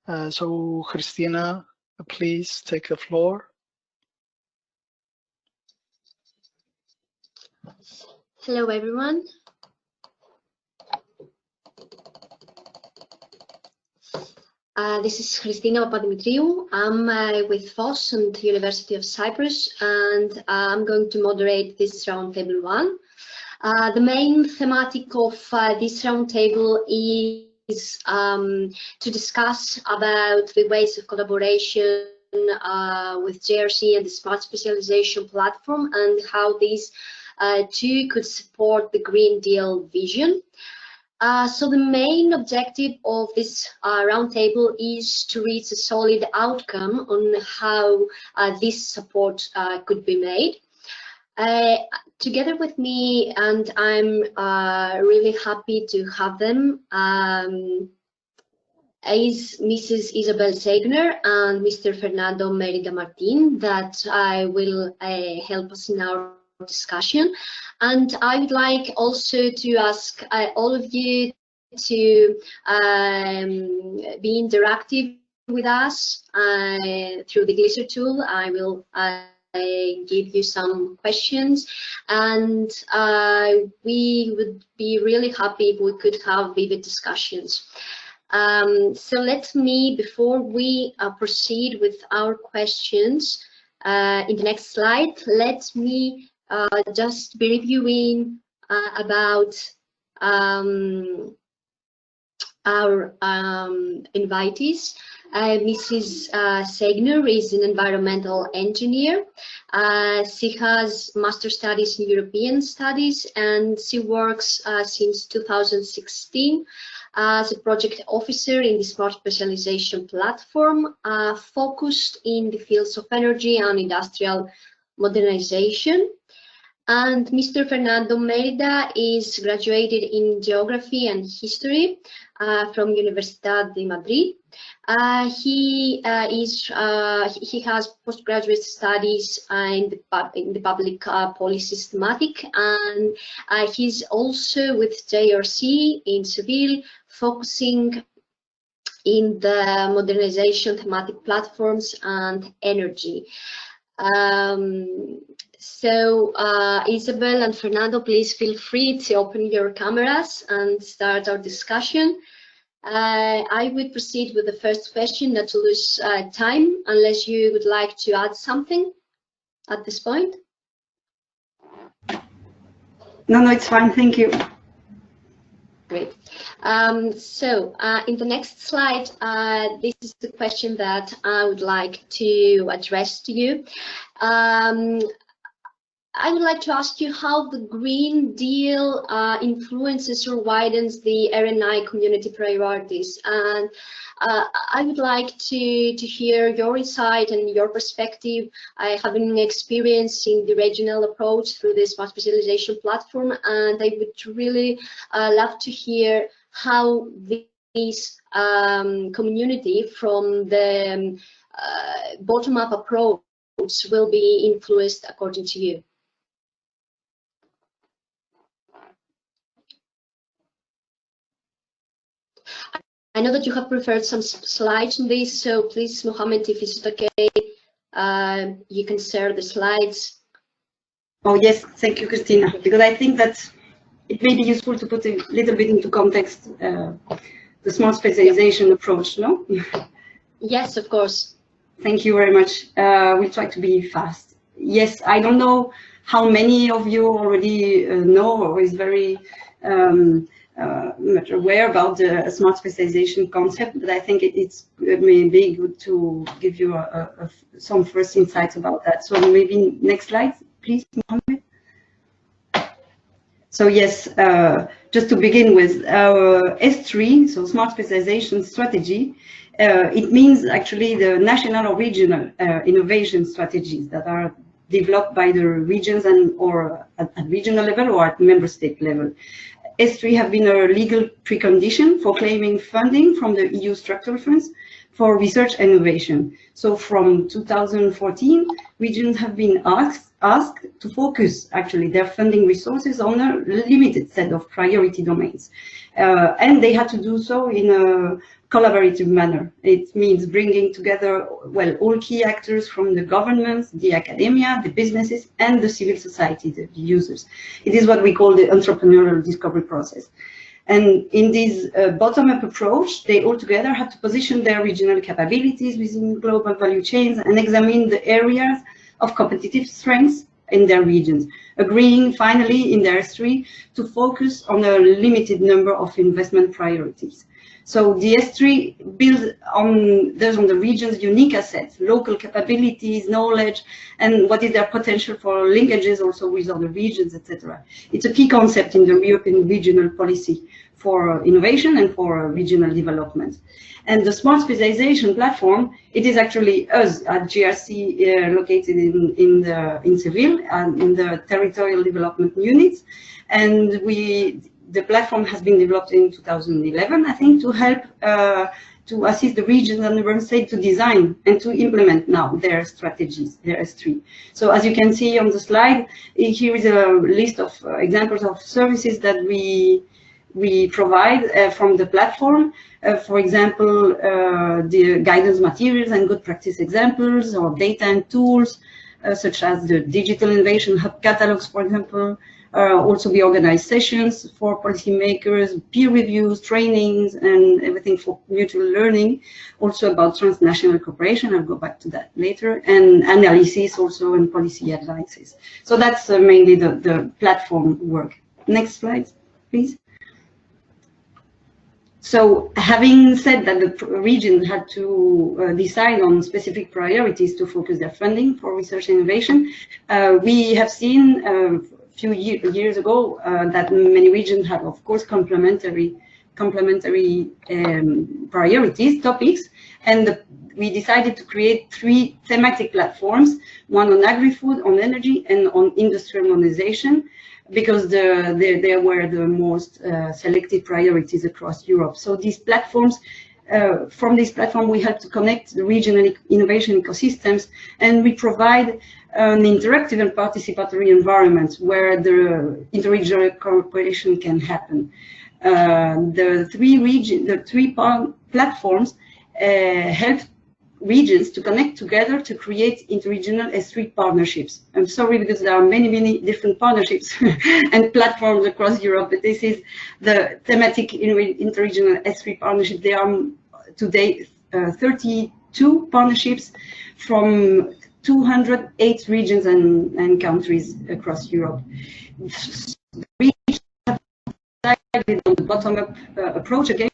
So Christina, please take the floor. Hello, everyone. This is Christina Papadimitriou. I'm with FOSS and the University of Cyprus, and I'm going to moderate this roundtable one. The main thematic of this roundtable is to discuss about the ways of collaboration with JRC and the Smart Specialisation Platform, and how these two could support the Green Deal vision. So the main objective of this roundtable is to reach a solid outcome on how this support could be made. Together with me, and I'm really happy to have them, is Mrs. Isabelle Seigneur and Mr. Fernando Merida-Martin, that will help us in our discussion. And I would like also to ask all of you to be interactive with us through the Glisser tool. I will give you some questions, and we would be really happy if we could have vivid discussions. So let me, before we proceed with our questions in the next slide, let me just be reviewing about our invitees. Mrs. Seigneur is an environmental engineer. She has master studies in European studies, and she works since 2016 as a project officer in the Smart Specialisation Platform, focused in the fields of energy and industrial modernization. And Mr. Fernando Merida is graduated in Geography and History from Universidad de Madrid. He has postgraduate studies in the public policy Thematic, and he's also with JRC in Seville, focusing in the modernization thematic platforms and energy. So Isabelle and Fernando, please feel free to open your cameras and start our discussion. I would proceed with the first question, not to lose time, unless you would like to add something at this point. No, it's fine, thank you. Great. So in the next slide, this is the question that I would like to address to you. I would like to ask you how the Green Deal influences or widens the R&I community priorities. And I would like to hear your insight and your perspective, having experience in the regional approach through the Smart Specialisation Platform. And I would really love to hear how this community from the bottom-up approach will be influenced according to you. I know that you have prepared some slides on this, so please, Mohammed, if it's okay, you can share the slides. Oh yes, thank you, Christina, because I think that it may be useful to put a little bit into context the smart specialization approach, no? Yes, of course. Thank you very much. We'll try to be fast. Yes, I don't know how many of you already know or is very much aware about the smart specialization concept, but I think it's maybe good to give you some first insights about that. So maybe next slide, please, Mohammed. So yes, just to begin with, our S3, so Smart Specialization Strategy, it means actually the national or regional innovation strategies that are developed by the regions and or at regional level or at member state level. S3 have been a legal precondition for claiming funding from the EU structural funds for research and innovation. So from 2014, regions have been asked to focus actually their funding resources on a limited set of priority domains. And they had to do so in a collaborative manner. It means bringing together, well, all key actors from the governments, the academia, the businesses, and the civil society, the users. It is what we call the entrepreneurial discovery process. And in this bottom-up approach, they all together have to position their regional capabilities within global value chains and examine the areas of competitive strengths in their regions, agreeing finally in their S3 to focus on a limited number of investment priorities. So the S3 builds on the region's unique assets, local capabilities, knowledge, and what is their potential for linkages also with other regions, etc. It's a key concept in the European regional policy for innovation and for regional development. And the Smart Specialization Platform, it is actually us at JRC located in Seville and in the territorial development units. And the platform has been developed in 2011, I think, to help to assist the regions and the member states to design and to implement now their strategies, their S3. So as you can see on the slide, here is a list of examples of services that we provide from the platform. For example, the guidance materials and good practice examples, or data and tools, such as the digital innovation hub catalogs, for example. Also, we organize sessions for policymakers, peer reviews, trainings, and everything for mutual learning. Also about transnational cooperation, I'll go back to that later, and analysis also and policy advices. So that's mainly the platform work. Next slide, please. So having said that the region had to decide on specific priorities to focus their funding for research and innovation, we have seen a few years ago that many regions have, of course, complementary priorities, topics, and we decided to create 3 thematic platforms, one on agri-food, on energy, and on industrial modernization, because they were the most selected priorities across Europe. So these platforms, from this platform, we help to connect the regional innovation ecosystems, and we provide an interactive and participatory environment where the interregional cooperation can happen. The 3 platforms help regions to connect together to create interregional S3 partnerships. I'm sorry, because there are many different partnerships and platforms across Europe, but this is the thematic interregional S3 partnership. There are today 32 partnerships from 208 regions and countries across Europe. Regions have decided on the bottom-up approach again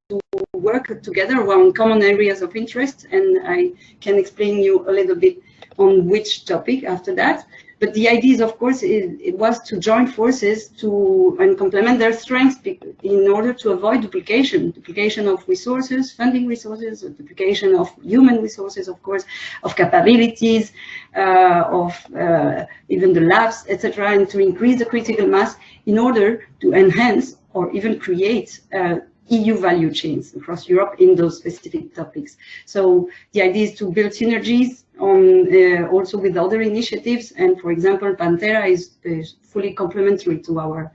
to work together around common areas of interest, and I can explain you a little bit on which topic after that. But the idea is, of course, it was to join forces and complement their strengths in order to avoid duplication of resources, funding resources, duplication of human resources, of course, of capabilities, of even the labs, etc., and to increase the critical mass in order to enhance or even create EU value chains across Europe in those specific topics. So the idea is to build synergies on also with other initiatives, and for example, Pantera is fully complementary to our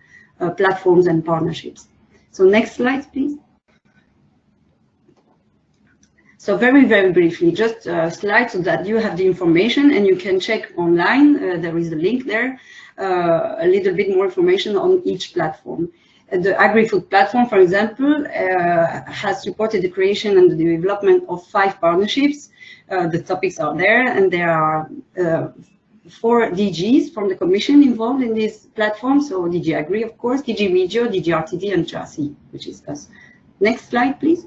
platforms and partnerships. So next slide, please. So very briefly, just a slide so that you have the information and you can check online. There is a link there, a little bit more information on each platform. The Agri-Food platform, for example, has supported the creation and the development of 5 partnerships. The topics are there, and there are 4 DGs from the Commission involved in this platform. So DG Agri, of course, DG Regio, DG RTD, and JRC, which is us. Next slide, please.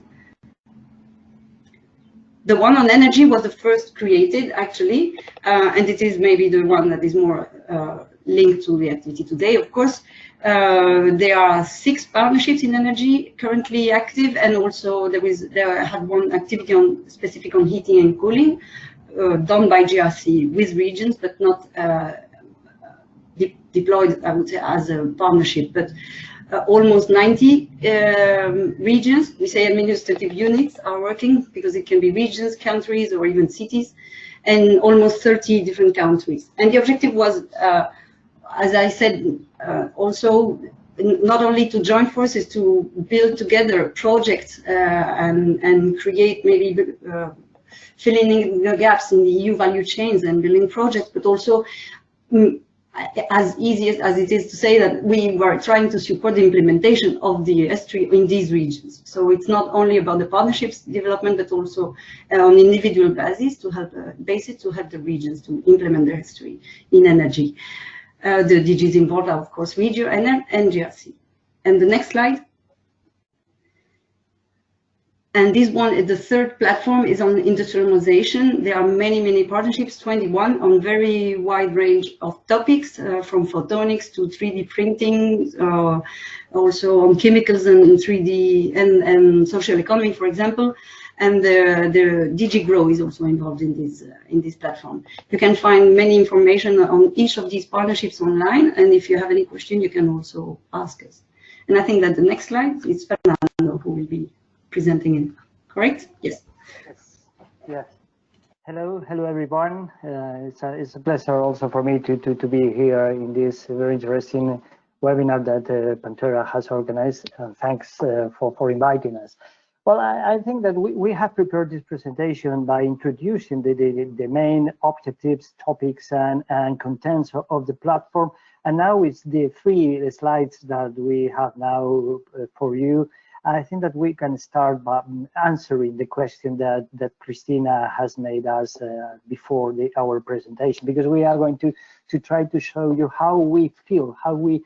The one on energy was the first created, actually, and it is maybe the one that is more linked to the activity today, of course. There are 6 partnerships in energy currently active, and also there had one activity specific on heating and cooling, done by JRC with regions, but not deployed, I would say, as a partnership. But almost 90 regions, we say administrative units, are working, because it can be regions, countries, or even cities, and almost 30 different countries. And the objective was, as I said, also not only to join forces to build together projects and create maybe filling in the gaps in the EU value chains and building projects, but also as easy as it is to say that we were trying to support the implementation of the S3 in these regions. So it's not only about the partnerships development, but also on individual basis to help the regions to implement their S3 in energy. The DGs involved are, of course, Regio and JRC. And the next slide. And this one, the third platform, is on industrialization. There are many partnerships, 21 on very wide range of topics, from photonics to 3D printing, also on chemicals and 3D and social economy, for example. And the DG Grow is also involved in this platform. You can find many information on each of these partnerships online, and if you have any question, you can also ask us. And I think that the next slide is Fernando, who will be presenting it. Correct? Yes. Yes. Hello everyone. It's a pleasure also for me to be here in this very interesting webinar that Pantera has organized. Thanks for inviting us. Well, I think that we have prepared this presentation by introducing the main objectives, topics, and contents of the platform. And now it's the 3 slides that we have now for you. I think that we can start by answering the question that Christina has made us before our presentation, because we are going to try to show you how we feel, how we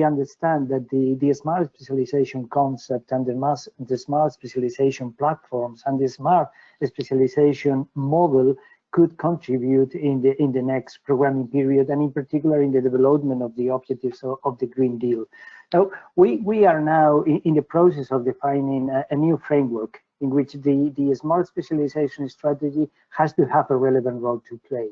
understand that the smart specialization concept and the smart specialization platforms and the smart specialization model could contribute in the next programming period, and in particular in the development of the objectives of the Green Deal. So we are now in the process of defining a new framework in which the smart specialization strategy has to have a relevant role to play.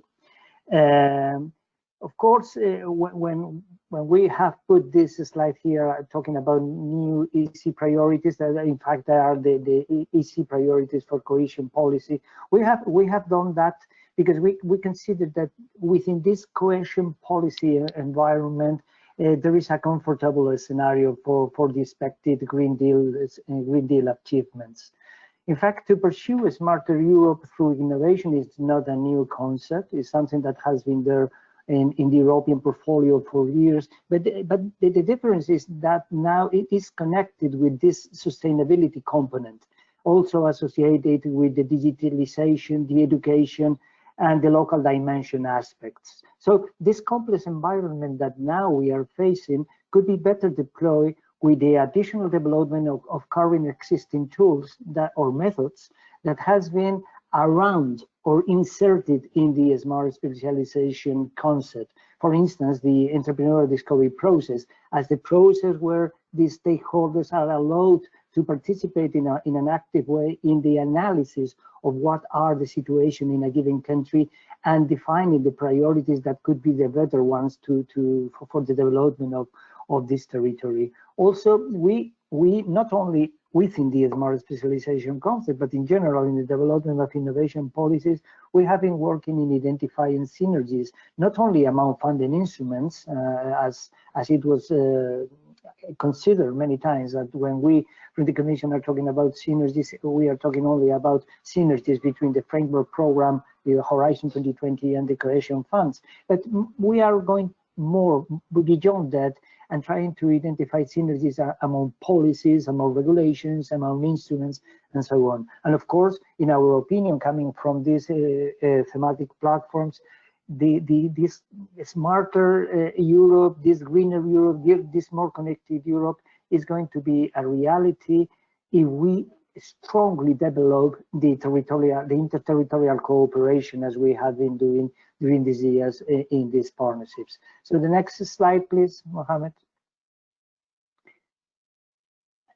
Of course, when we have put this slide here talking about new EC priorities, that in fact are the EC priorities for cohesion policy, we have done that because we consider that within this cohesion policy environment, there is a comfortable scenario for the expected Green Deal achievements. In fact, to pursue a smarter Europe through innovation is not a new concept. It's something that has been there in the European portfolio for years. But the difference is that now it is connected with this sustainability component, also associated with the digitalization, the education, and the local dimension aspects. So this complex environment that now we are facing could be better deployed with the additional development of current existing tools or methods that has been around or inserted in the smart specialization concept. For instance, the entrepreneurial discovery process as the process where the stakeholders are allowed to participate in an active way in the analysis of what are the situation in a given country and defining the priorities that could be the better ones for the development of this territory. Also, we not only within the smart specialization concept, but in general in the development of innovation policies, we have been working in identifying synergies, not only among funding instruments, as it was considered many times that when we from the Commission are talking about synergies, we are talking only about synergies between the framework program, the Horizon 2020 and the cohesion funds. But we are going more beyond that and trying to identify synergies among policies, among regulations, among instruments, and so on. And of course, in our opinion, coming from these thematic platforms, this smarter Europe, this greener Europe, this more connected Europe is going to be a reality if we strongly develop the interterritorial cooperation as we have been doing during these years in these partnerships. So the next slide, please, Mohammed.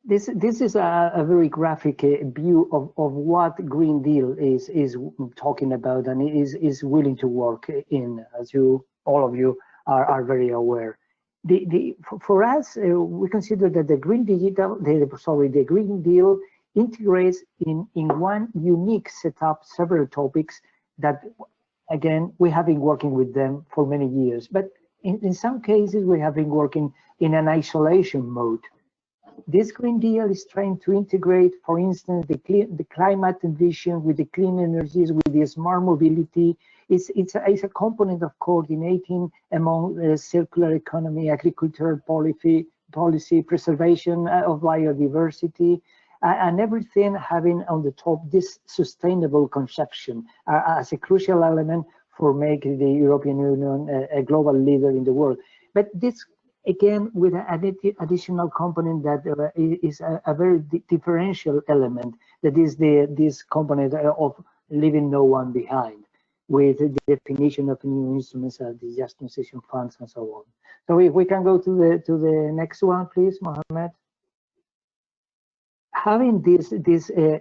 This is a very graphic view of what Green Deal is talking about and is willing to work in, as all of you are very aware. For us, we consider that the Green Deal integrates in one unique setup several topics that, again, we have been working with them for many years. But in some cases, we have been working in an isolation mode. This Green Deal is trying to integrate, for instance, the climate vision with the clean energies, with the smart mobility. It's a component of coordinating among circular economy, agricultural policy, preservation of biodiversity, and everything having on the top this sustainable conception as a crucial element for making the European Union a global leader in the world. But this, again, with an additional component that is a very differential element, that is this component of leaving no one behind, with the definition of new instruments, the just transition funds, and so on. So if we can go to the next one, please, Mohammed. Having this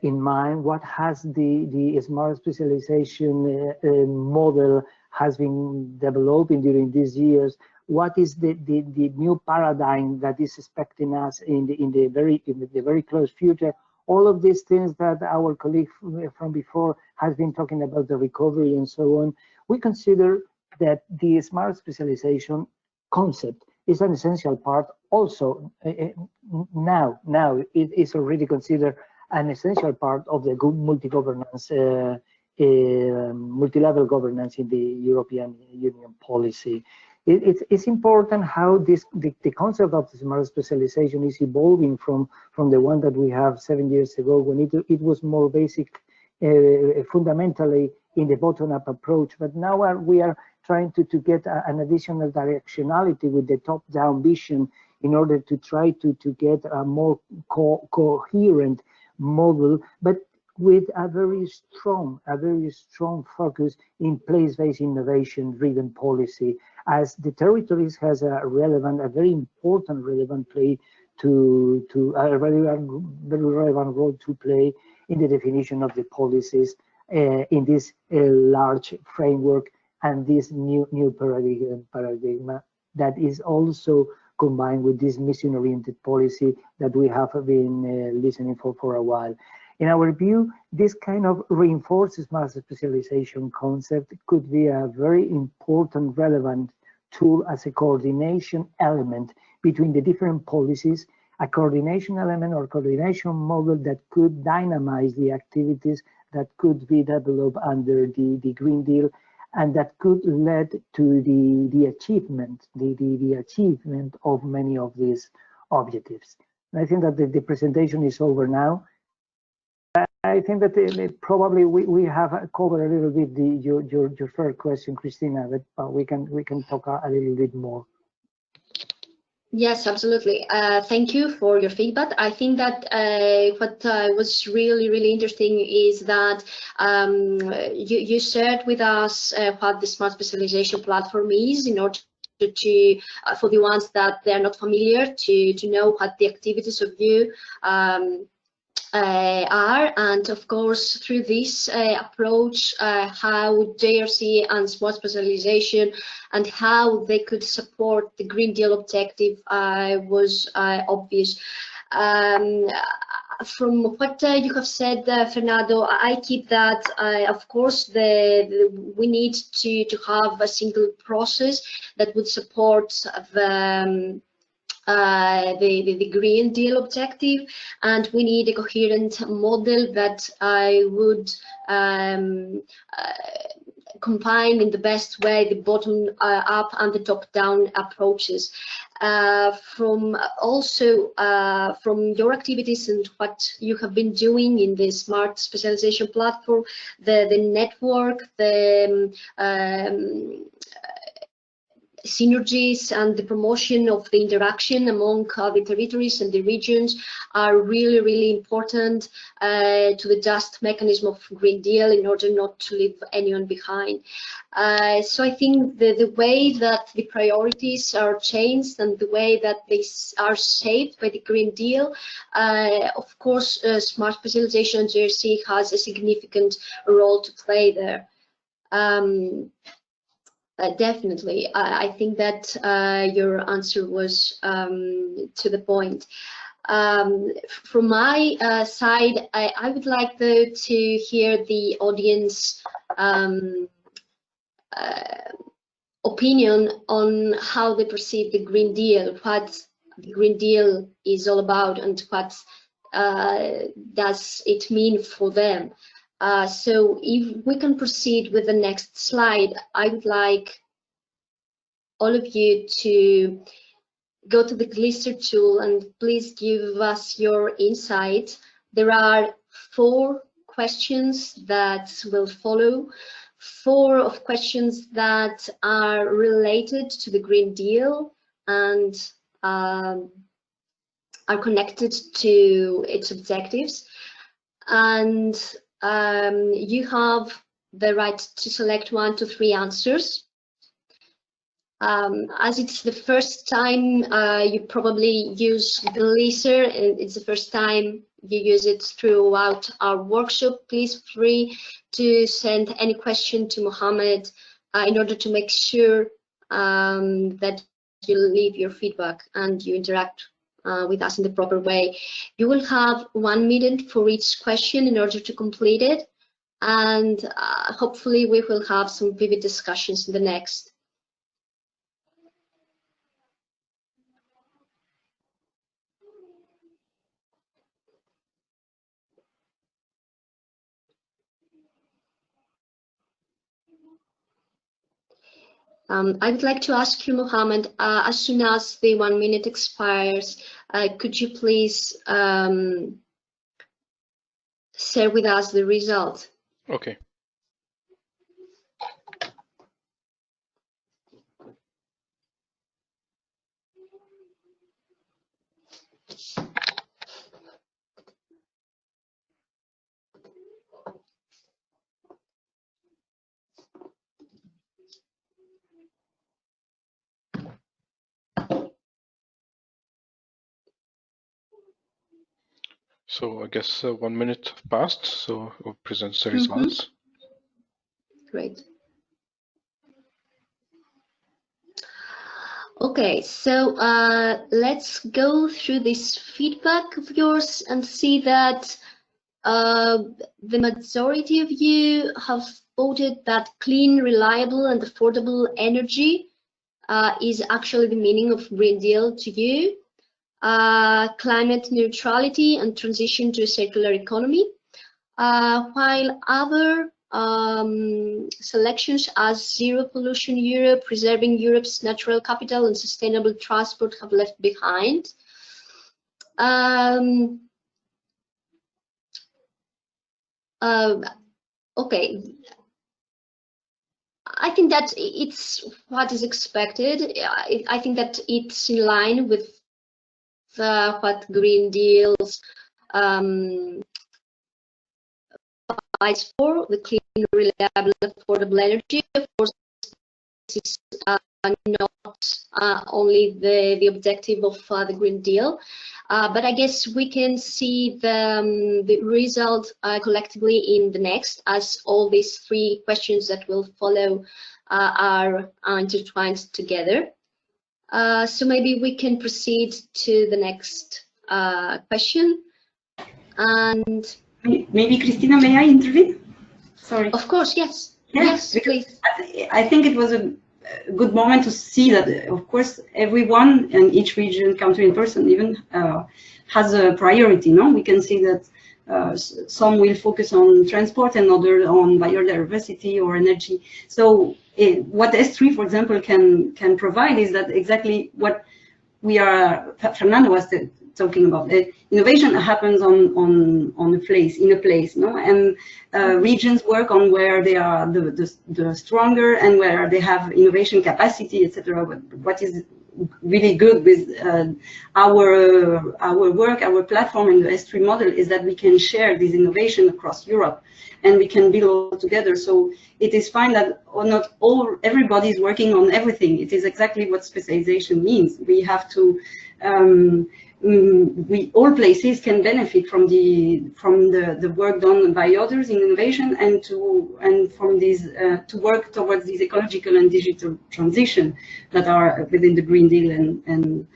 in mind, what has the smart specialization model has been developing during these years? What is the new paradigm that is expecting us in the very close future? All of these things that our colleague from before has been talking about, the recovery and so on, we consider that the smart specialization concept is an essential part. Also, now it is already considered an essential part of the good multi-governance, multi-level governance in the European Union policy. It's important how the concept of smart specialization is evolving from the one that we have 7 years ago, when it was more basic, fundamentally in the bottom-up approach. But now we are trying to get an additional directionality with the top-down vision in order to try to get a more coherent model, but with a very strong focus in place-based innovation-driven policy, as the territories has a very important relevant play a very relevant role to play in the definition of the policies in this large framework and this new paradigm that is also combined with this mission-oriented policy that we have been listening for a while. In our view, this kind of reinforces smart specialization concept could be a very important, relevant tool as a coordination element between the different policies, a coordination element or coordination model that could dynamize the activities that could be developed under the Green Deal, and that could lead to the achievement of many of these objectives. And I think that the presentation is over now. I think that probably we have covered a little bit your first question, Christina, but we can talk a little bit more. Yes, absolutely. Thank you for your feedback. I think that what was really interesting is that you shared with us what the Smart Specialization Platform is, in order to for the ones that they are not familiar, to know what the activities of you are, and of course through this approach how JRC and Smart Specialization and how they could support the Green Deal objective was obvious. From what you have said, Fernando, I keep that of course we need to have a single process that would support the Green Deal objective, and we need a coherent model that would combine in the best way the bottom up and the top down approaches. From your activities and what you have been doing in the Smart Specialization Platform, the network, the synergies and the promotion of the interaction among the territories and the regions are really important to the just mechanism of Green Deal, in order not to leave anyone behind. So I think the way that the priorities are changed and the way that they are shaped by the Green Deal, of course Smart Specialization JRC has a significant role to play there. Definitely, I think that your answer was to the point. From my side, I would like though to hear the audience opinion on how they perceive the Green Deal, what the Green Deal is all about, and what does it mean for them. So if we can proceed with the next slide, I would like all of you to go to the Glister tool and please give us your insight. There are 4 questions that will follow, 4 of questions that are related to the Green Deal and are connected to its objectives. And you have the right to select 1 to 3 answers. As it's the first time you probably use Glister, and it's the first time you use it throughout our workshop, please feel free to send any question to Mohammed in order to make sure that you leave your feedback and you interact with us in the proper way. You will have 1 minute for each question in order to complete it, and hopefully we will have some vivid discussions in the next. I would like to ask you, Mohammed, as soon as the 1 minute expires, could you please share with us the result? Okay. So I guess 1 minute passed, so we'll present the results. Great. Okay, so let's go through this feedback of yours and see that the majority of you have voted that clean, reliable, and affordable energy is actually the meaning of Green Deal to you. Climate neutrality and transition to a circular economy, while other selections as zero pollution Europe, preserving Europe's natural capital, and sustainable transport have left behind. Okay, I think that it's what is expected. I think that it's in line with what Green Deals provides for, the clean, reliable, affordable energy. Of course, this is not only the objective of the Green Deal, but I guess we can see the result collectively in the next, as all these 3 questions that will follow are intertwined together. So maybe we can proceed to the next question. And maybe Christina, may I intervene? Sorry. Of course, yes. Yes, please. I think it was a good moment to see that, of course, everyone in each region, country, and person even has a priority. No, we can see that some will focus on transport and others on biodiversity or energy. So what S3, for example, can provide is that exactly what we are. Fernando was talking about. Innovation happens on a place, in a place, no, and regions work on where they are the stronger and where they have innovation capacity, etc. What is really good with our work, our platform, and the S3 model is that we can share this innovation across Europe, and we can build all together. So it is fine that not everybody is working on everything. It is exactly what specialization means. We have to. All places can benefit from the work done by others in innovation, and from this to work towards this ecological and digital transition that are within the Green Deal, and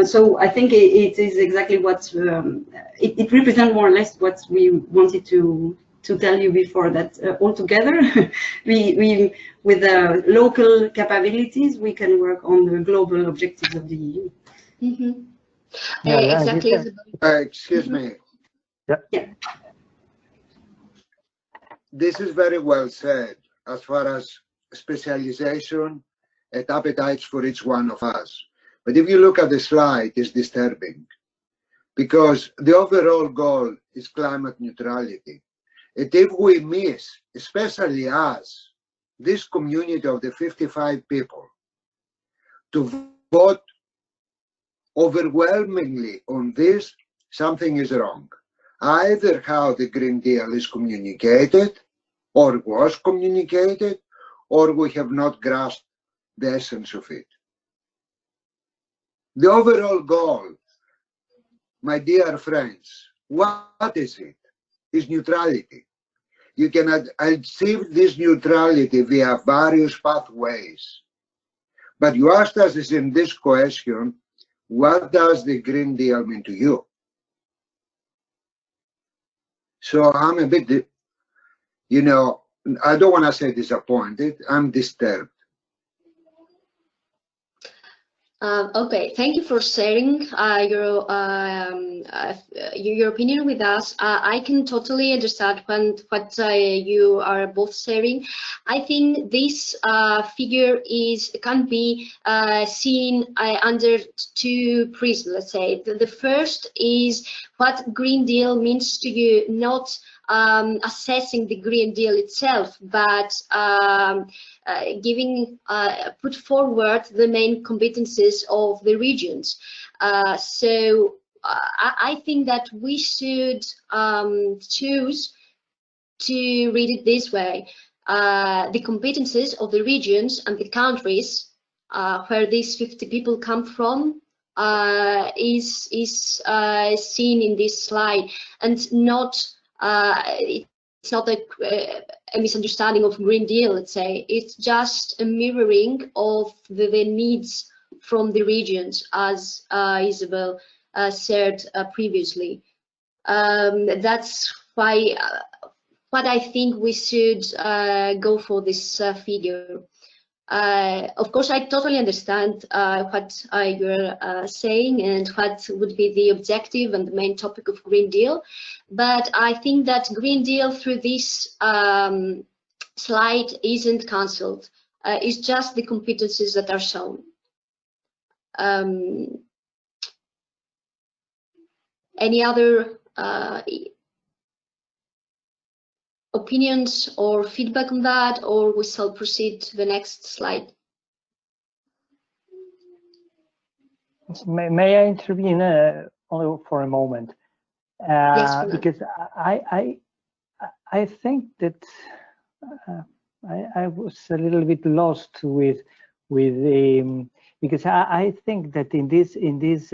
so I think it is exactly what it represents more or less what we wanted to to tell you before that altogether, we with the local capabilities, we can work on the global objectives of the EU. Mm-hmm. Yeah, Exactly. Excuse me. Yeah. This is very well said as far as specialization and appetites for each one of us. But if you look at the slide, it's disturbing because the overall goal is climate neutrality. And if we miss, especially us, this community of the 55 people, to vote overwhelmingly on this, something is wrong. Either how the Green Deal is communicated, or was communicated, or we have not grasped the essence of it. The overall goal, my dear friends, what is it? Is neutrality. You can achieve this neutrality via various pathways. But you asked us in this question, what does the Green Deal mean to you? So I'm a bit, you know, I don't want to say disappointed, I'm disturbed. Okay, thank you for sharing your opinion with us. I can totally understand what you are both sharing. I think this figure can be seen under two prisms. Let's say the first is what Green Deal means to you, not assessing the Green Deal itself, but put forward the main competencies of the regions. So I think that we should choose to read it this way. The competencies of the regions and the countries where these 50 people come from is seen in this slide, and not it's not a misunderstanding of Green Deal, let's say. It's just a mirroring of the needs from the regions, as Isabelle said previously. That's why what I think we should go for this figure. Of course, I totally understand what you're saying and what would be the objective and the main topic of Green Deal, but I think that Green Deal through this slide isn't cancelled. It's just the competencies that are shown. Any other opinions or feedback on that, or we shall proceed to the next slide? May I intervene only for a moment? Yes, because I think that I was a little bit lost with because I think that in this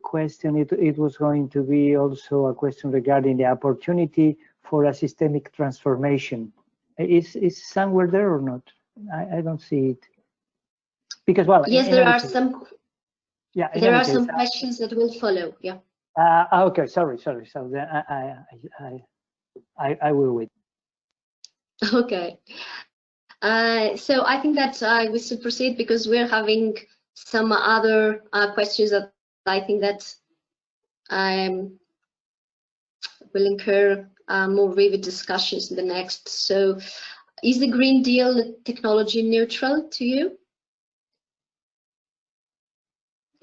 question it was going to be also a question regarding the opportunity for a systemic transformation. Is somewhere there or not? I don't see it. Because, well, yes, there are some. Yeah, there are some questions that will follow. Yeah. Okay. Sorry. So then I will wait. Okay. So I think that we should proceed because we're having some other questions that I think that will incur more vivid discussions in the next. So, is the Green Deal technology neutral to you?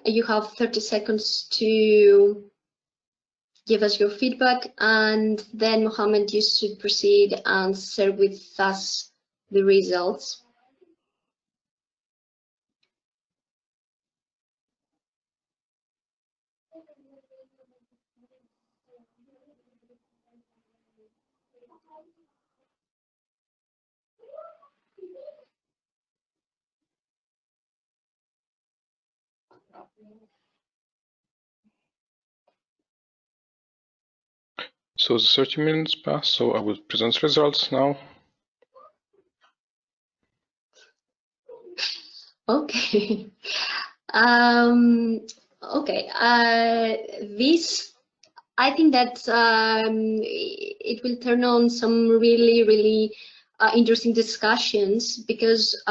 You have 30 seconds to give us your feedback, and then Mohammed, you should proceed and share with us the results. So the 30 minutes passed, so I will present results now. Okay. Okay. This I think that it will turn on some really interesting discussions, because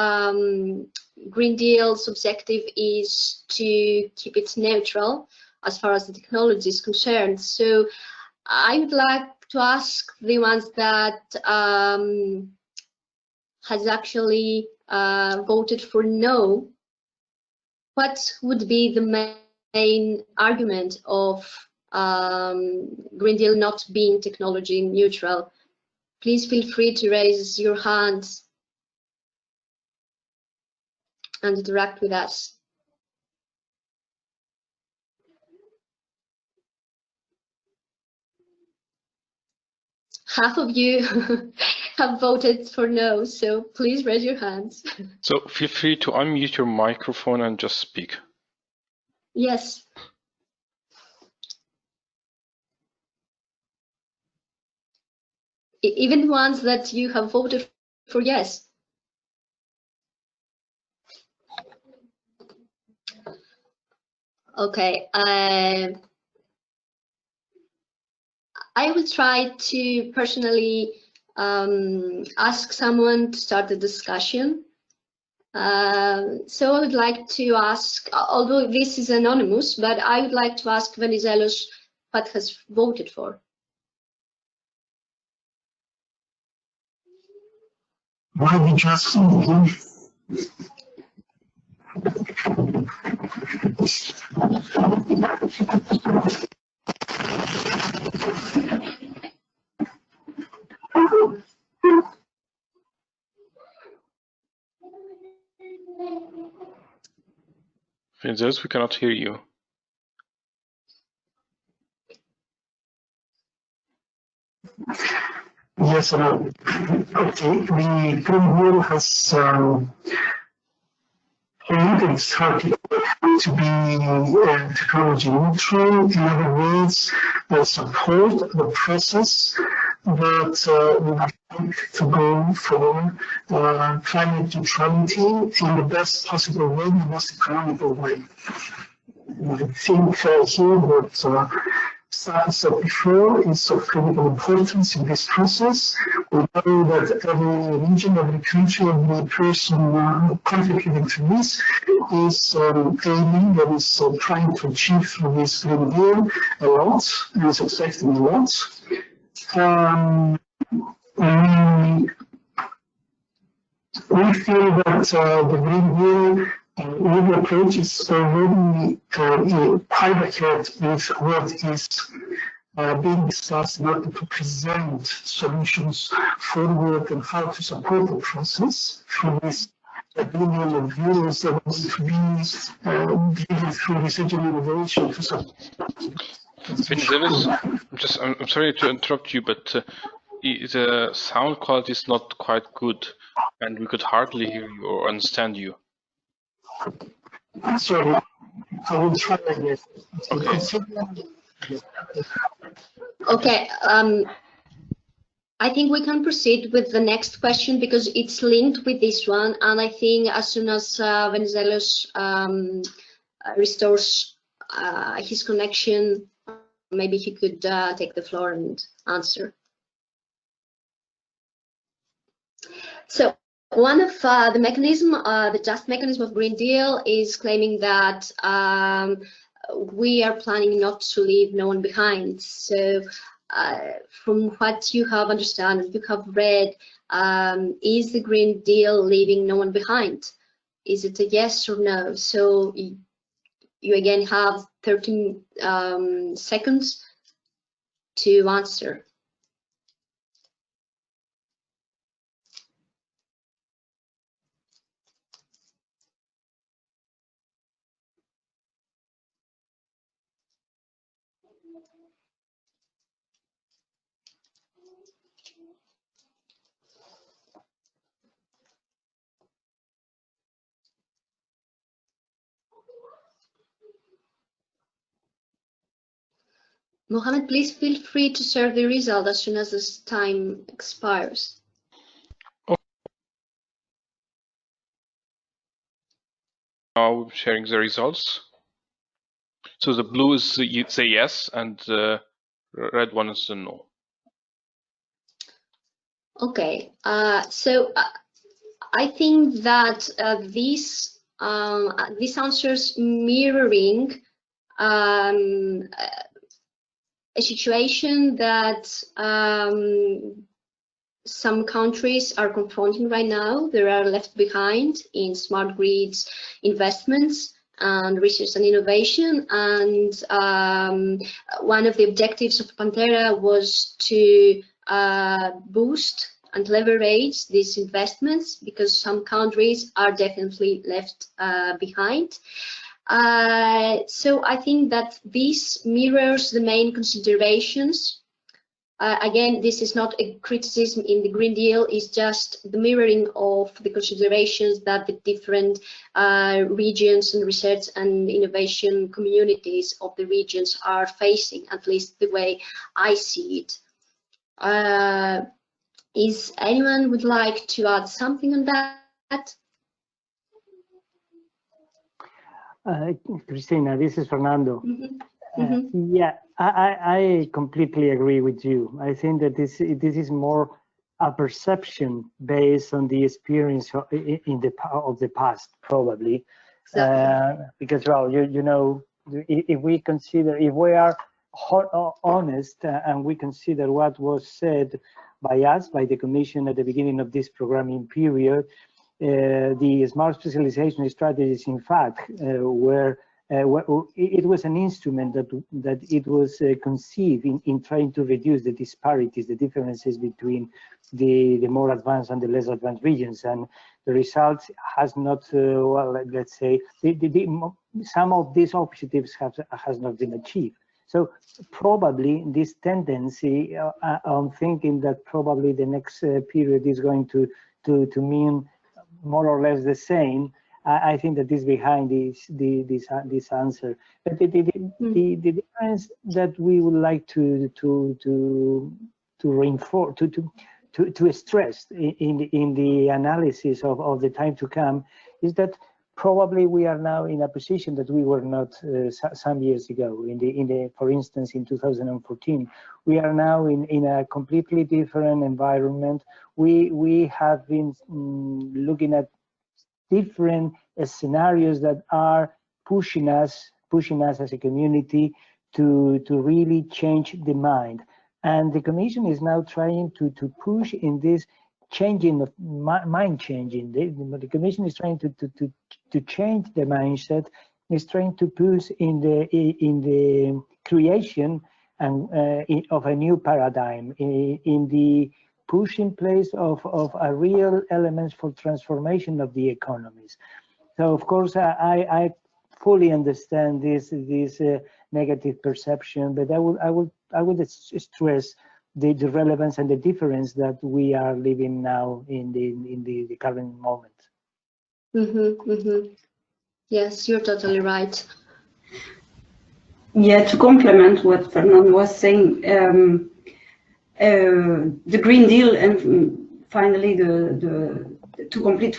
Green Deal's objective is to keep it neutral as far as the technology is concerned. So I would like to ask the ones that has actually voted for no, what would be the main argument of Green Deal not being technology neutral? Please feel free to raise your hands and interact with us. Half of you have voted for no, so please raise your hands. So feel free to unmute your microphone and just speak. Yes. Even ones that you have voted for yes. Okay. I will try to personally ask someone to start the discussion. So I would like to ask, although this is anonymous, but I would like to ask Venizelos what has voted for. Why did you ask me? Venizelos, we cannot hear you. Yes, okay. The Green Deal has already started to be technology neutral. In other words, support the process that we would like to go for climate neutrality in the best possible way, the most economical way. I think here what Sam said before is of critical importance in this process. We know that every region, every country, every person contributing to this is aiming and is trying to achieve through this Green Deal a lot, and is expecting a lot. We feel that the Green Deal new approach is already quite ahead with what is being discussed in order to present solutions forward and how to support the process through this billion of euros that was to be given through research and innovation to support. Venizelos, I'm sorry to interrupt you, but the sound quality is not quite good, and we could hardly hear you or understand you. Sorry, I will try again. Okay. I think we can proceed with the next question because it's linked with this one, and I think as soon as Venizelos restores his connection, maybe he could take the floor and answer. So one of the mechanism, the just mechanism of Green Deal is claiming that we are planning not to leave no one behind. So from what you have understood, you have read, is the Green Deal leaving no one behind? Is it a yes or no? So you again have 13 seconds to answer. Mohammed, please feel free to share the result as soon as this time expires. Now sharing the results. So the blue is say yes, and Red one is a no. Okay, so I think that these answers mirroring a situation that some countries are confronting right now. They are left behind in smart grids investments and research and innovation. And one of the objectives of Pantera was to boost and leverage these investments, because some countries are definitely left behind. So I think that this mirrors the main considerations. Again, this is not a criticism in the Green Deal, it's just the mirroring of the considerations that the different regions and research and innovation communities of the regions are facing, at least the way I see it. Is anyone would like to add something on that? Christina, this is Fernando. Mm-hmm. Yeah, I completely agree with you. I think that this is more a perception based on the experience of the past, probably. Exactly. Because, well, you know, if we are honest and we consider what was said by us, by the Commission at the beginning of this programming period, the smart specialization strategies, in fact, it was an instrument that it was conceived in trying to reduce the disparities, the differences between the more advanced and the less advanced regions, and the result has not, well, let's say, some of these objectives has not been achieved. So probably this tendency, I'm thinking that probably the next period is going to mean more or less the same. I think that is behind this answer. But the difference that we would like to reinforce, to stress in the analysis of the time to come is that probably we are now in a position that we were not some years ago. For instance, in 2014, we are now in a completely different environment. We have been looking at different scenarios that are pushing us as a community to really change the mind. And the Commission is now trying to push in this changing of mind changing. The Commission is trying to change the mindset. Is trying to push in the creation and of a new paradigm, in the push in place of a real elements for transformation of the economies. So of course I fully understand this negative perception, but I would stress the relevance and the difference that we are living now in the current moment. Yes, you're totally right. Yeah, to complement what Fernando was saying, the Green Deal and finally to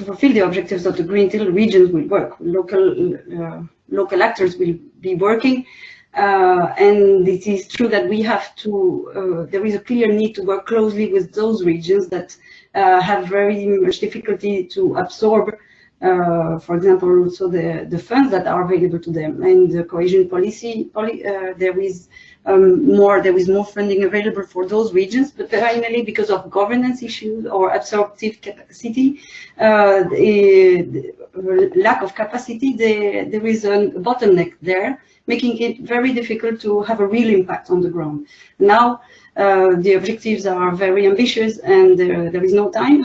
fulfill the objectives of the Green Deal, regions will work, local actors will be working, and it is true that we have to, there is a clear need to work closely with those regions that have very much difficulty to absorb, for example, also the funds that are available to them. And the cohesion policy, there is more funding available for those regions, but finally, because of governance issues or absorptive capacity, lack of capacity, there is a bottleneck there, making it very difficult to have a real impact on the ground. Now, the objectives are very ambitious, and there is no time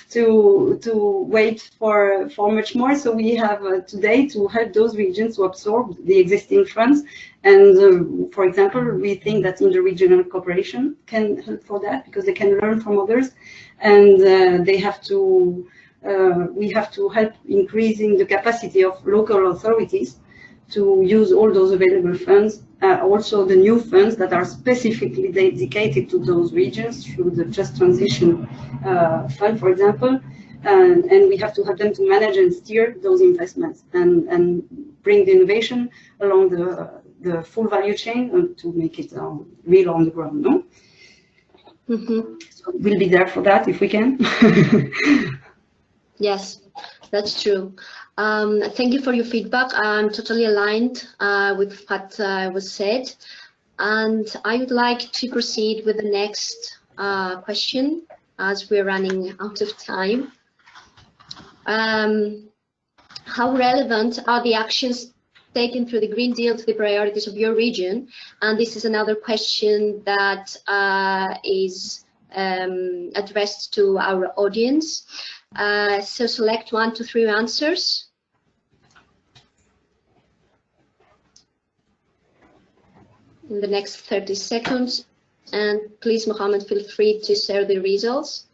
to wait for much more. So we have today to help those regions to absorb the existing funds. And for example, we think that interregional cooperation can help for that, because they can learn from others, and they have to. We have to help increasing the capacity of local authorities to use all those available funds, also the new funds that are specifically dedicated to those regions through the Just Transition Fund, for example, and we have to help them to manage and steer those investments and bring the innovation along the full value chain and to make it real on the ground. No. So we'll be there for that if we can. Yes, that's true. Thank you for your feedback. I'm totally aligned with what was said. And I would like to proceed with the next question as we're running out of time. How relevant are the actions taken through the Green Deal to the priorities of your region? And this is another question that is addressed to our audience. So select 1 to 3 answers. In the next 30 seconds. And please, Mohammed, feel free to share the results.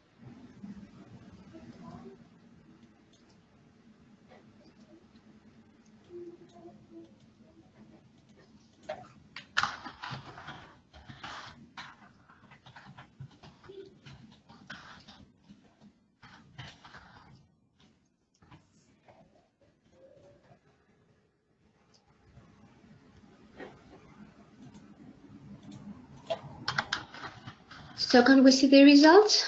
So can we see the results?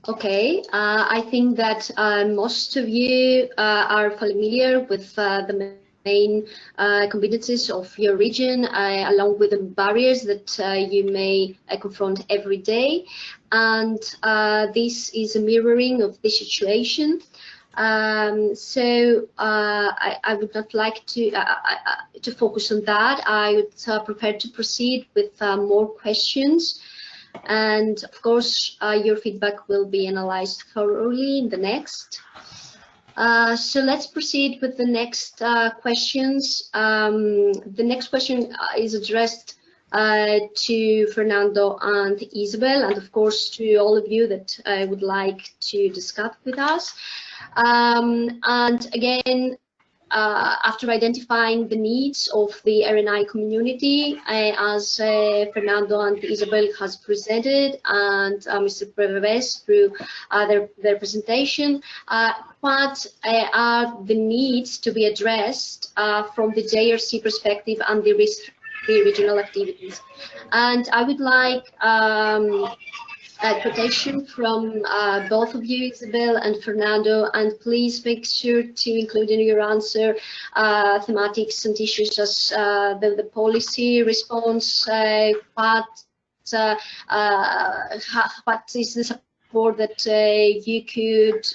Okay, I think that most of you are familiar with the main competencies of your region, along with the barriers that you may confront every day. And this is a mirroring of the situation. So I would not like to focus on that. I would prefer to proceed with more questions, and of course your feedback will be analyzed thoroughly in the next. So let's proceed with the next questions. The next question is addressed to Fernando and Isabelle, and of course to all of you that would like to discuss with us. And again, after identifying the needs of the RNI community, as Fernando and Isabelle has presented, and Mr. Preves through their presentation, what are the needs to be addressed from the JRC perspective and the regional activities? And I would like a quotation from both of you, Isabelle and Fernando, and please make sure to include in your answer thematics and issues as the policy response, what is the support that you could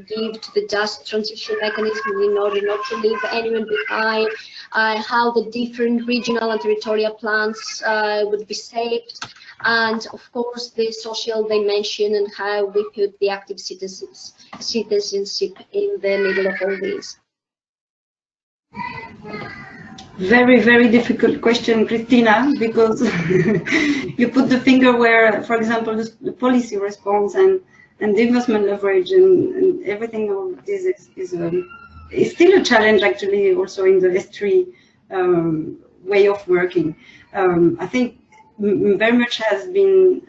give to the just transition mechanism in order not to leave anyone behind, how the different regional and territorial plans would be saved, and of course the social dimension and how we put the active citizenship in the middle of all this. Very, very difficult question, Christina, because you put the finger where, for example, the policy response and the investment leverage and everything of this is still a challenge, actually, also in the S3 way of working. I think very much has been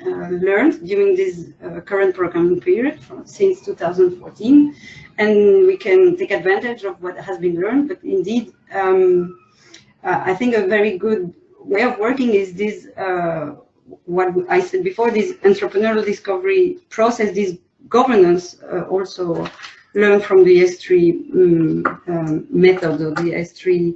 learned during this current programming period since 2014, and we can take advantage of what has been learned. But indeed, I think a very good way of working is this, what I said before, this entrepreneurial discovery process, this governance also learned from the S3 method or the S3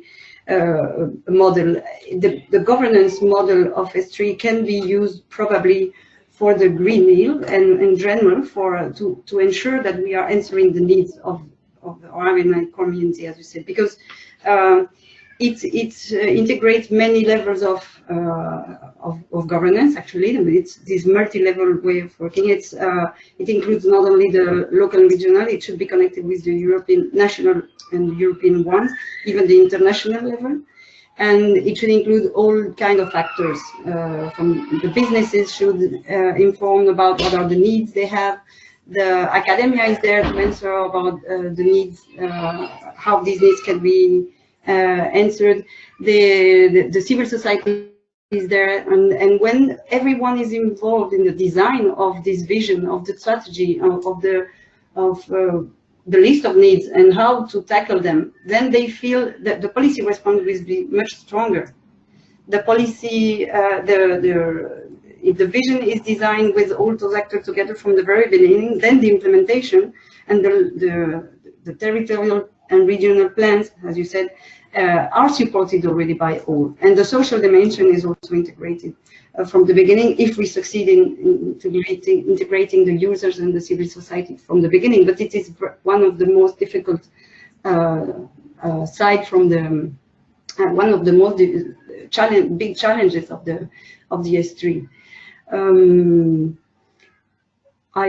model. The governance model of S3 can be used probably for the Green Deal and in general to ensure that we are answering the needs of the RNI community, as you said, because it integrates many levels of governance. Actually, it's this multi-level way of working. It includes not only the local and regional. It should be connected with the European national and European ones, even the international level, and it should include all kind of factors. From the businesses should inform about what are the needs they have. The academia is there to answer about the needs, how these needs can be answered. The civil society is there, and when everyone is involved in the design of this vision, of the strategy, of the list of needs and how to tackle them, then they feel that the policy response will be much stronger. The policy, if the vision is designed with all those actors together from the very beginning, then the implementation and the territorial and regional plans, as you said, are supported already by all. And the social dimension is also integrated from the beginning if we succeed in integrating the users and the civil society from the beginning. But it is one of the most difficult side from the one of the most big challenges of the S3. I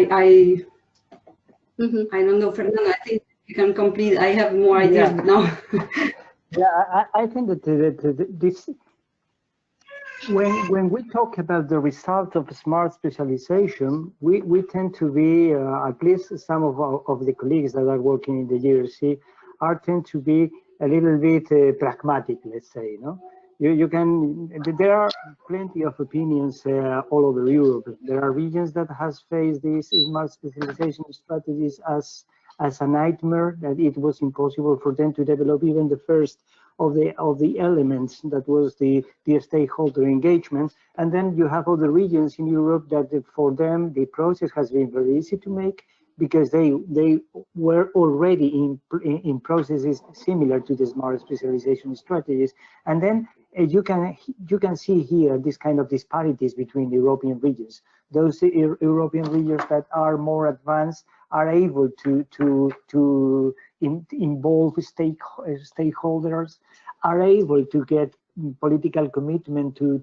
don't know, Fernando, I think you can complete. I have more ideas now. Yeah, I think that this, when we talk about the result of smart specialization, we tend to be, at least some of the colleagues that are working in the JRC tend to be a little bit pragmatic, let's say, no? There are plenty of opinions all over Europe. There are regions that has faced these smart specialization strategies as a nightmare, that it was impossible for them to develop even the first of the elements, that was the stakeholder engagement. And then you have other regions in Europe that for them the process has been very easy to make, because they were already in processes similar to the smart specialization strategies. And then you can see here this kind of disparities between the European regions. Those European regions that are more advanced are able to involve stakeholders, are able to get political commitment to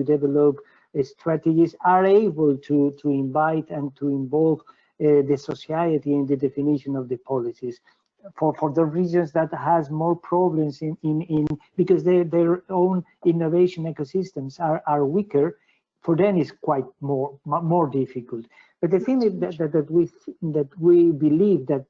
develop strategies, are able to invite and to involve the society in the definition of the policies. For the regions that has more problems because their own innovation ecosystems are weaker, for them is quite more difficult. But the thing that we believe that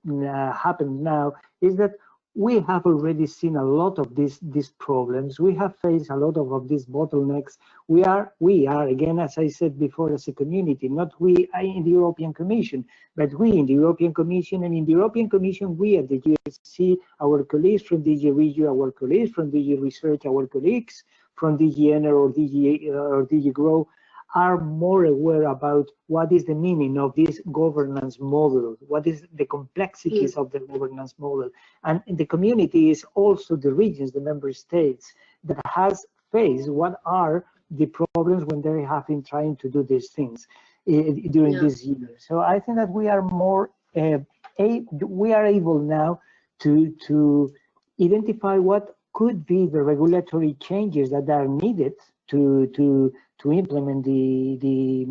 happened now is that we have already seen a lot of these problems. We have faced a lot of these bottlenecks. We are again, as I said before, as a community, not we in the European Commission, but we in the European Commission, and in the European Commission, we at the JRC, our colleagues from DG Regio, our colleagues from DG Research, our colleagues from DG Ener or DG Grow, are more aware about what is the meaning of this governance model, what is the complexities of the governance model. And the community is also the regions, the member states, that has faced what are the problems when they have been trying to do these things during this year. So I think that we are more, we are able now to identify what could be the regulatory changes that are needed to implement the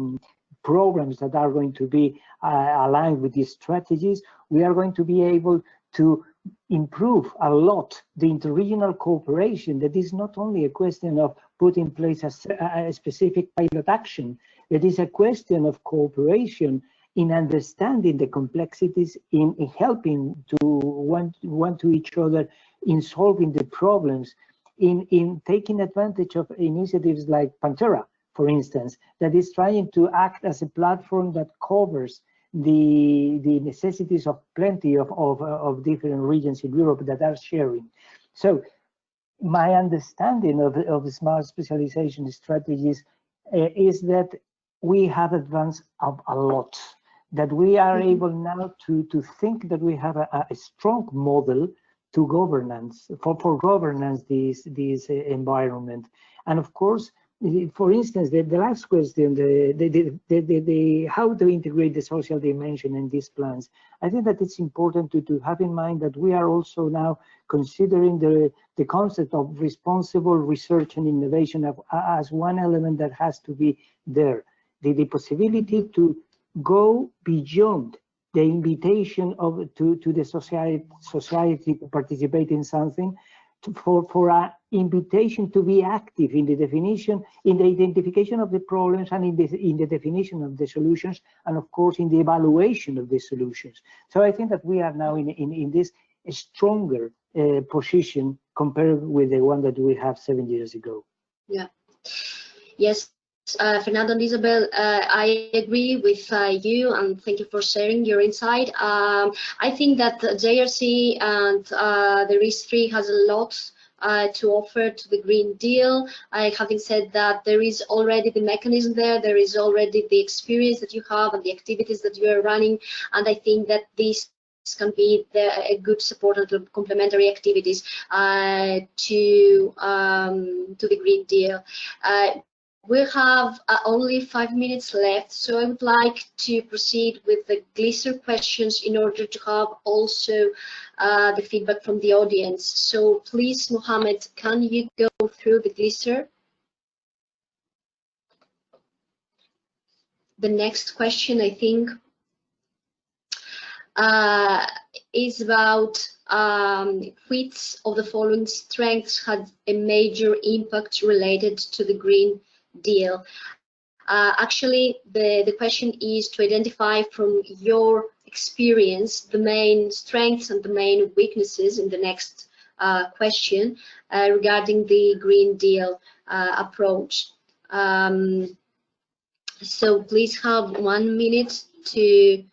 programs that are going to be aligned with these strategies. We are going to be able to improve a lot the interregional cooperation. That is not only a question of putting in place a specific pilot action, it is a question of cooperation in understanding the complexities, in helping to one to each other, in solving the problems, in taking advantage of initiatives like Pantera, for instance, that is trying to act as a platform that covers the necessities of plenty of different regions in Europe that are sharing. So my understanding of the smart specialization strategies is that we have advanced a lot, that we are able now to think that we have a strong model to governance, for governance this environment. And of course, for instance, the last question, how to integrate the social dimension in these plans. I think that it's important to have in mind that we are also now considering the concept of responsible research and innovation as one element that has to be there. The possibility to go beyond the invitation to the society to participate in something, for an invitation to be active in the definition, in the identification of the problems, and in the definition of the solutions, and of course in the evaluation of the solutions. So I think that we are now in this stronger position compared with the one that we have 7 years ago. Yeah. Yes, Fernando and Isabelle, I agree with you, and thank you for sharing your insight. I think that JRC and the RIS3 has a lot to offer to the Green Deal. Having said that, there is already the mechanism there is already the experience that you have and the activities that you are running, and I think that this can be a good support and complementary activities to the Green Deal. We have only 5 minutes left, so I would like to proceed with the Glisser questions in order to have also the feedback from the audience. So please, Mohammed, can you go through the Glisser? The next question, I think, is about which of the following strengths had a major impact related to the Green Deal. Actually, the question is to identify from your experience the main strengths and the main weaknesses in the next question regarding the Green Deal approach. So please have 1 minute to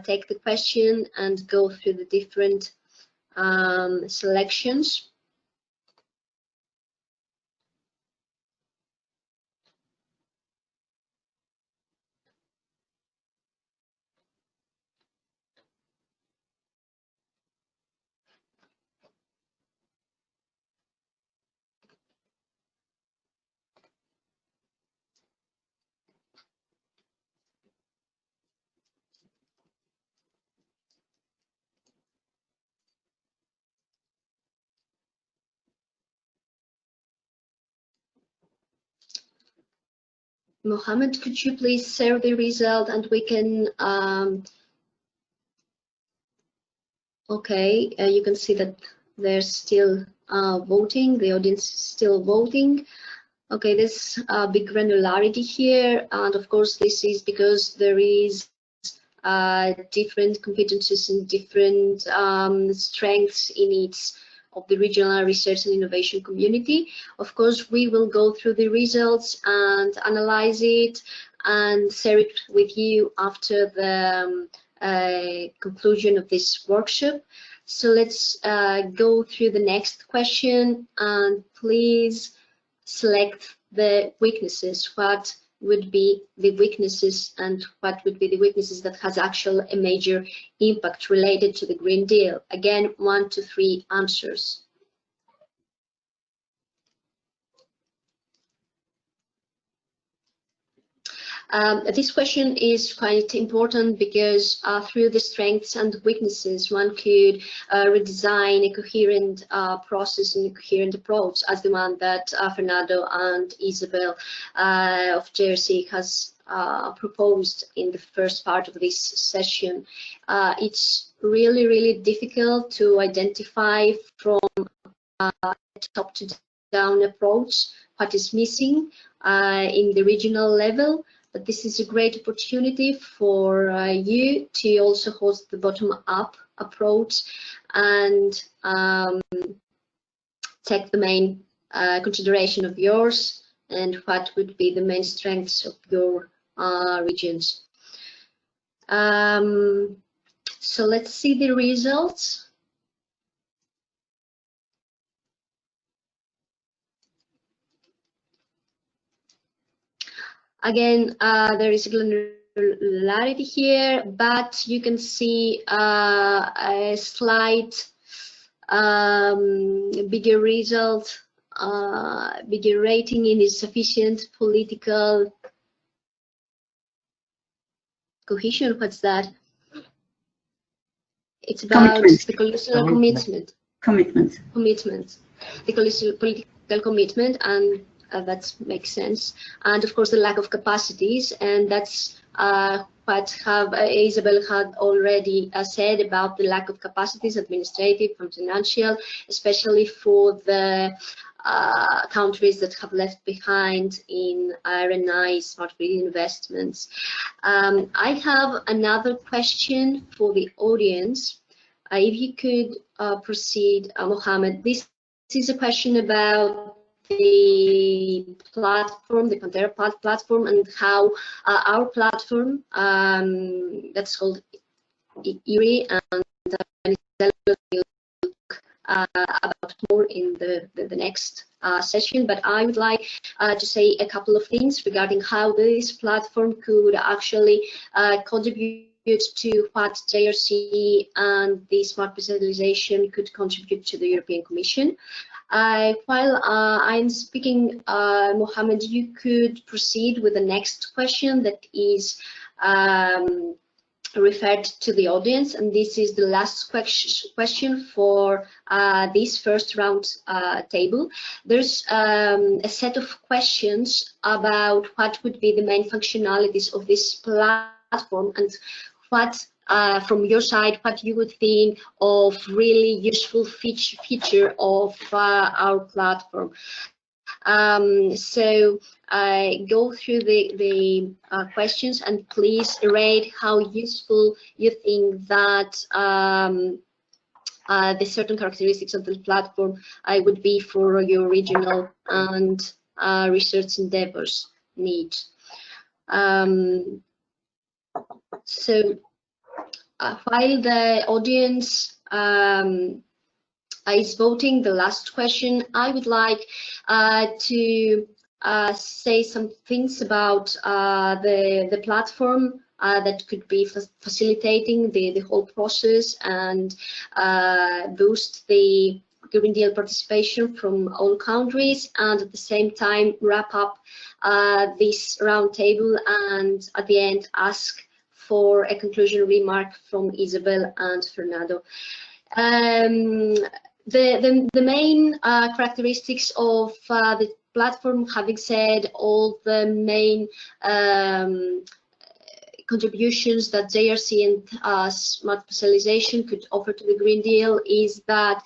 take the question and go through the different selections. Mohammed, could you please share the result and we can, okay, you can see that they're still voting, the audience is still voting. Okay, there's a big granularity here, and of course this is because there is different competencies and different strengths in each of the regional research and innovation community. Of course, we will go through the results and analyze it and share it with you after the conclusion of this workshop. So let's go through the next question, and please select the weaknesses. What would be the weaknesses and what would be the weaknesses that has actually a major impact related to the Green Deal? Again, 1 to 3 answers. This question is quite important because through the strengths and weaknesses, one could redesign a coherent process and a coherent approach, as the one that Fernando and Isabelle of JRC has proposed in the first part of this session. It's really, really difficult to identify from a top-to-down approach what is missing in the regional level. But this is a great opportunity for you to also host the bottom-up approach and take the main consideration of yours and what would be the main strengths of your regions. So let's see the results. Again, there is a granularity here, but you can see a slight bigger result, bigger rating in insufficient political cohesion. What's that? It's about the political commitment. The political commitment, and that makes sense. And of course, the lack of capacities, and that's what Isabelle had already said about the lack of capacities, administrative and financial, especially for the countries that have left behind in R&I, smart grid investments. I have another question for the audience. If you could proceed, Mohammed. This is a question about the platform, the Pantera platform, and how our platform, that's called IRI, and Isabelle will look about more in the next session. But I would like to say a couple of things regarding how this platform could actually contribute to what JRC and the Smart Specialization could contribute to the European Commission. While I'm speaking, Mohammed, you could proceed with the next question that is referred to the audience, and this is the last question for this first round table. There's a set of questions about what would be the main functionalities of this platform, and what, from your side, what you would think of really useful feature of our platform. So go through the questions, and please rate how useful you think that the certain characteristics of the platform would be for your regional and research endeavors need. So while the audience is voting the last question, I would like to say some things about the platform that could be facilitating the whole process and boost the Green Deal participation from all countries, and at the same time wrap up this roundtable, and at the end ask for a conclusion remark from Isabelle and Fernando. The main characteristics of the platform, having said all the main contributions that JRC and Smart Specialization could offer to the Green Deal, is that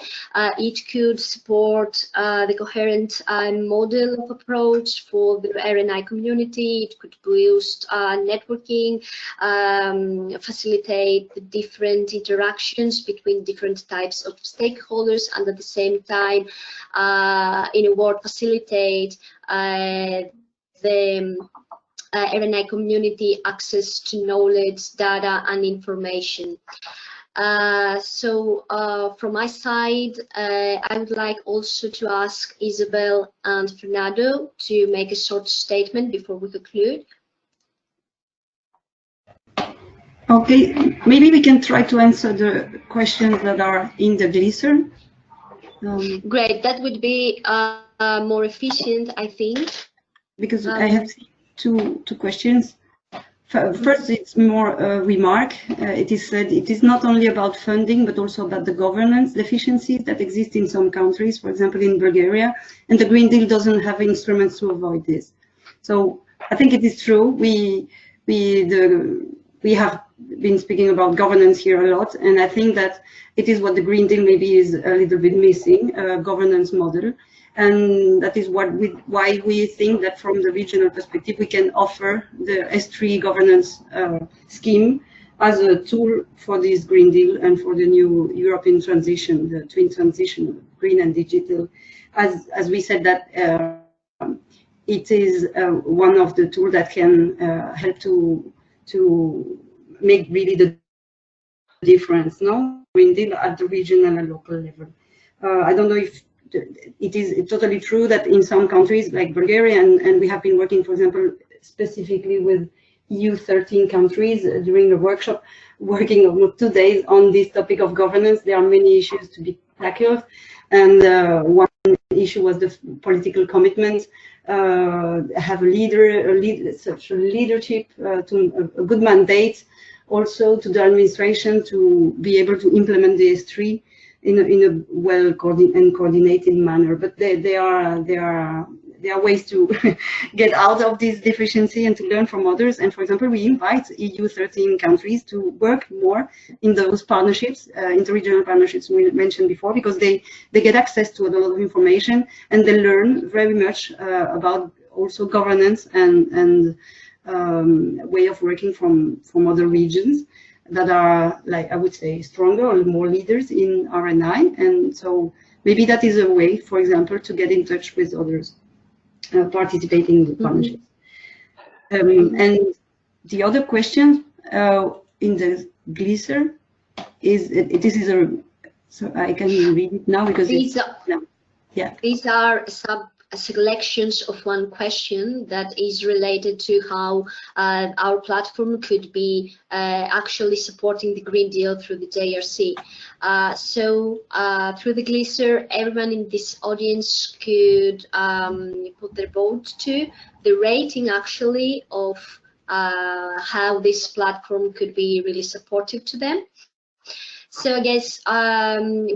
it could support the coherent model of approach for the RNI community. It could boost networking, facilitate the different interactions between different types of stakeholders, and at the same time, in a word, facilitate the RNI community access to knowledge, data, and information. So from my side, I would like also to ask Isabelle and Fernando to make a short statement before we conclude. Okay, maybe we can try to answer the questions that are in the glisser. Great, that would be more efficient, I think. Because I have two questions. First, it's more a remark. It is said it is not only about funding, but also about the governance deficiencies that exist in some countries, for example, in Bulgaria, and the Green Deal doesn't have instruments to avoid this. So I think it is true. We have been speaking about governance here a lot, and I think that it is what the Green Deal maybe is a little bit missing, a governance model. And that is why we think that from the regional perspective, we can offer the S3 governance scheme as a tool for this Green Deal and for the new European transition, the twin transition, green and digital. As we said, that it is one of the tools that can help to make really the difference, no? Green Deal at the regional and local level. I don't know if it is totally true that in some countries like Bulgaria, and we have been working, for example, specifically with EU 13 countries during the workshop, working over 2 days on this topic of governance. There are many issues to be tackled, and one issue was the political commitment, have such a leadership, to a good mandate, also to the administration to be able to implement the S3 in a well coordinated manner. But there are ways to get out of this deficiency and to learn from others. And for example, we invite EU 13 countries to work more in those partnerships, interregional partnerships we mentioned before, because they get access to a lot of information, and they learn very much about also governance and way of working from other regions that are, like I would say, stronger or more leaders in RNI. And so Maybe that is a way, for example, to get in touch with others participating in the partnership. And the other question in the glisser is, this is a, so I can read it now because these are selections of one question that is related to how our platform could be actually supporting the Green Deal through the JRC. So through the glisser, everyone in this audience could put their vote to the rating actually of how this platform could be really supportive to them. So I guess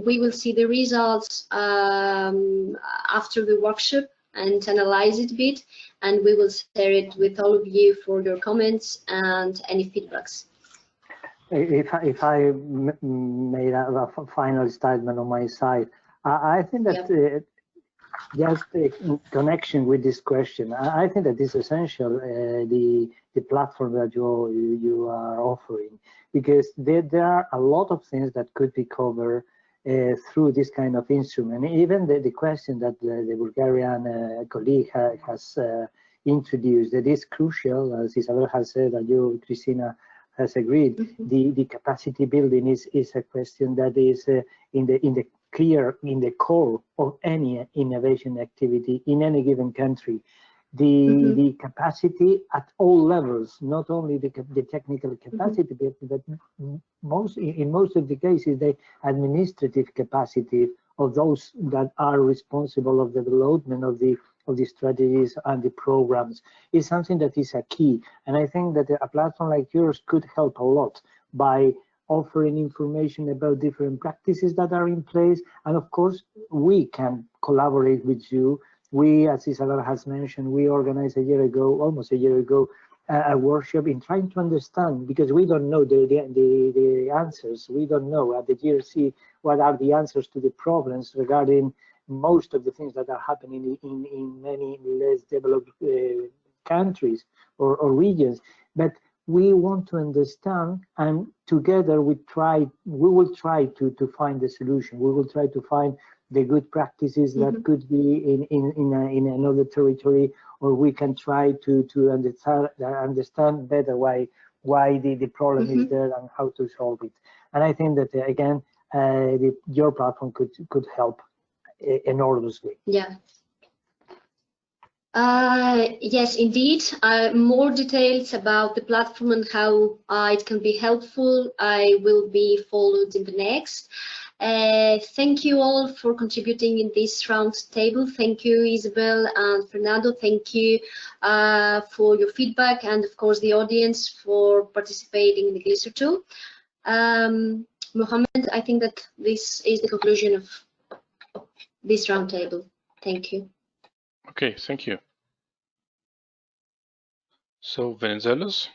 we will see the results after the workshop and analyze it a bit, and we will share it with all of you for your comments and any feedbacks. If I made a final statement on my side, I think that just in connection with this question, I think that it's essential, the platform that you are offering, because there are a lot of things that could be covered through this kind of instrument. Even the question that the Bulgarian colleague has introduced, that is crucial, as Isabelle has said, and you, Christina, has agreed. The capacity building is a question that is in the core of any innovation activity in any given country. The capacity at all levels, not only the technical capacity, but in most of the cases, the administrative capacity of those that are responsible of the development of the strategies and the programs is something that is a key. And I think that a platform like yours could help a lot by offering information about different practices that are in place. And of course, we can collaborate with you. We, as Isabelle has mentioned, we organized almost a year ago, a workshop in trying to understand, because we don't know the answers. We don't know at the JRC what are the answers to the problems regarding most of the things that are happening in many less developed countries or regions. But we want to understand, and together we will try to find the solution. We will try to find the good practices that could be in another territory, or we can try to understand better why the problem is there and how to solve it. And I think that again, your platform could help enormously. Yeah. Yes, indeed. More details about the platform and how it can be helpful will be followed in the next. Thank you all for contributing in this round table. Thank you, Isabelle and Fernando. Thank you for your feedback, and of course the audience for participating in the glisser tool. Mohammed, I think that this is the conclusion of this round table. Thank you. Okay, thank you. So, Venizelos?